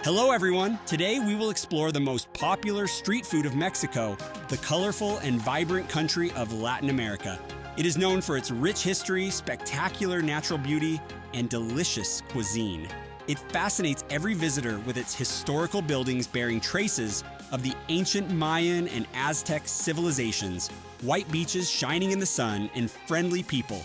Hello everyone! Today we will explore the most popular street food of Mexico, the colorful and vibrant country of Latin America. It is known for its rich history, spectacular natural beauty, and delicious cuisine. It fascinates every visitor with its historical buildings bearing traces of the ancient Mayan and Aztec civilizations, white beaches shining in the sun, and friendly people.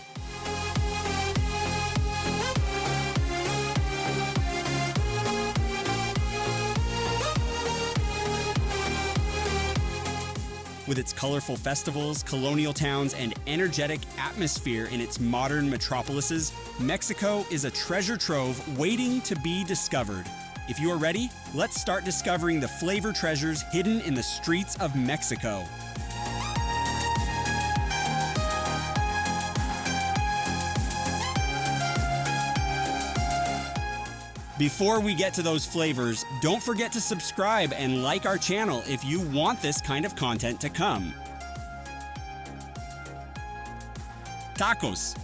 With its colorful festivals, colonial towns, and energetic atmosphere in its modern metropolises, Mexico is a treasure trove waiting to be discovered. If you are ready, let's start discovering the flavor treasures hidden in the streets of Mexico. Before we get to those flavors, don't forget to subscribe and like our channel if you want this kind of content to come. Tacos.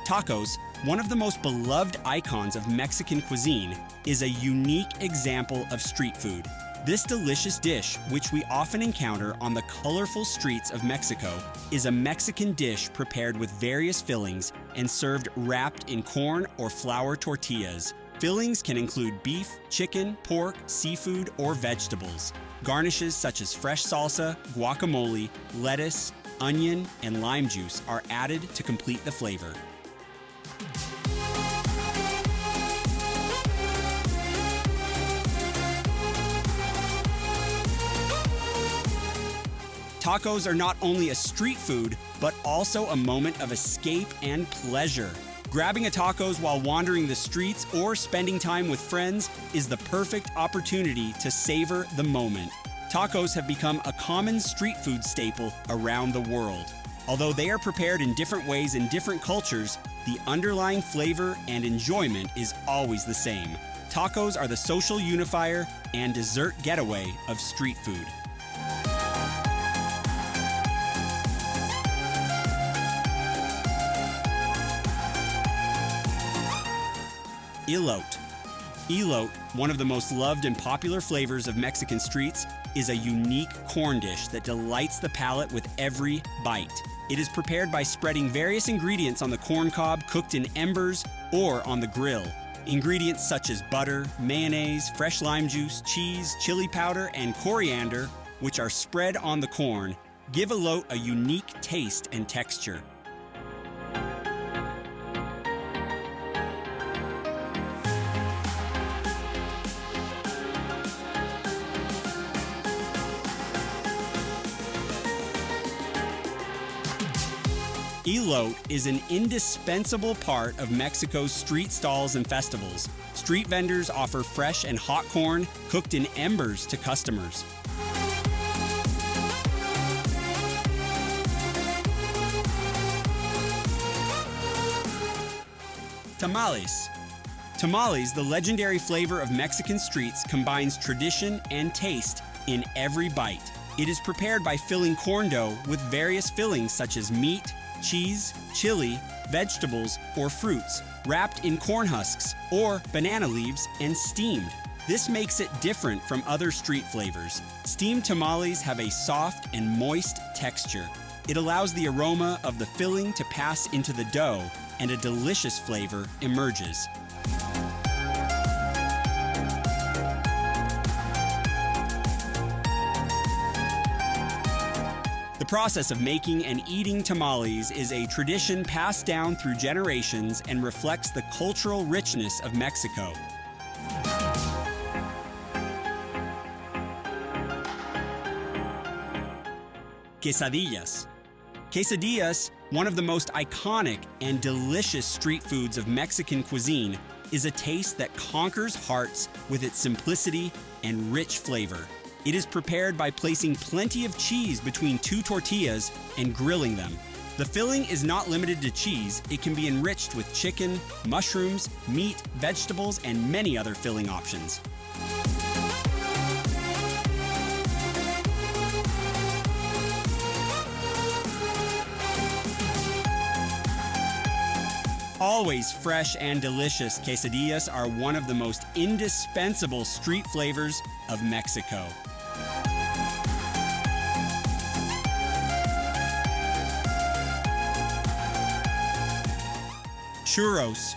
Tacos, one of the most beloved icons of Mexican cuisine, is a unique example of street food. This delicious dish, which we often encounter on the colorful streets of Mexico, is a Mexican dish prepared with various fillings and served wrapped in corn or flour tortillas. Fillings can include beef, chicken, pork, seafood, or vegetables. Garnishes such as fresh salsa, guacamole, lettuce, onion, and lime juice are added to complete the flavor. Tacos are not only a street food, but also a moment of escape and pleasure. Grabbing a tacos while wandering the streets or spending time with friends is the perfect opportunity to savor the moment. Tacos have become a common street food staple around the world. Although they are prepared in different ways in different cultures, the underlying flavor and enjoyment is always the same. Tacos are the social unifier and dessert getaway of street food. Elote. Elote, one of the most loved and popular flavors of Mexican streets, is a unique corn dish that delights the palate with every bite. It is prepared by spreading various ingredients on the corn cob cooked in embers or on the grill. Ingredients such as butter, mayonnaise, fresh lime juice, cheese, chili powder, and coriander, which are spread on the corn, give elote a unique taste and texture. Elote is an indispensable part of Mexico's street stalls and festivals. Street vendors offer fresh and hot corn cooked in embers to customers. Tamales. Tamales, the legendary flavor of Mexican streets, combines tradition and taste in every bite. It is prepared by filling corn dough with various fillings such as meat, cheese, chili, vegetables, or fruits, wrapped in corn husks or banana leaves and steamed. This makes it different from other street flavors. Steamed tamales have a soft and moist texture. It allows the aroma of the filling to pass into the dough, and a delicious flavor emerges. The process of making and eating tamales is a tradition passed down through generations and reflects the cultural richness of Mexico. Quesadillas. Quesadillas, one of the most iconic and delicious street foods of Mexican cuisine, is a taste that conquers hearts with its simplicity and rich flavor. It is prepared by placing plenty of cheese between two tortillas and grilling them. The filling is not limited to cheese. It can be enriched with chicken, mushrooms, meat, vegetables, and many other filling options. Always fresh and delicious, quesadillas are one of the most indispensable street flavors of Mexico. Churros.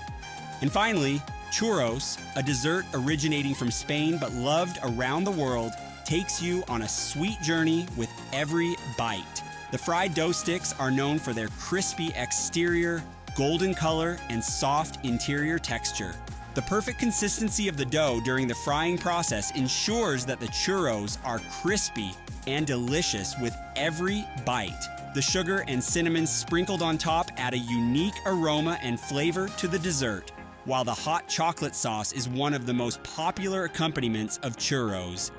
And finally, churros, a dessert originating from Spain but loved around the world, takes you on a sweet journey with every bite. The fried dough sticks are known for their crispy exterior, golden color, and soft interior texture. The perfect consistency of the dough during the frying process ensures that the churros are crispy and delicious with every bite. The sugar and cinnamon sprinkled on top add a unique aroma and flavor to the dessert, while the hot chocolate sauce is one of the most popular accompaniments of churros.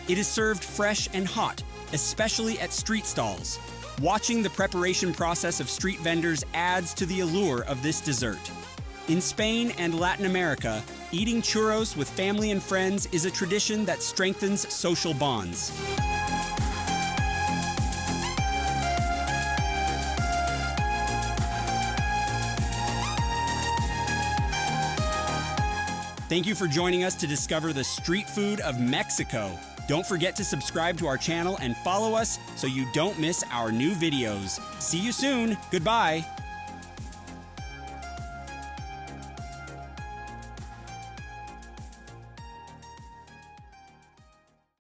It is served fresh and hot, especially at street stalls. Watching the preparation process of street vendors adds to the allure of this dessert. In Spain and Latin America, eating churros with family and friends is a tradition that strengthens social bonds. Thank you for joining us to discover the street food of Mexico. Don't forget to subscribe to our channel and follow us so you don't miss our new videos. See you soon. Goodbye.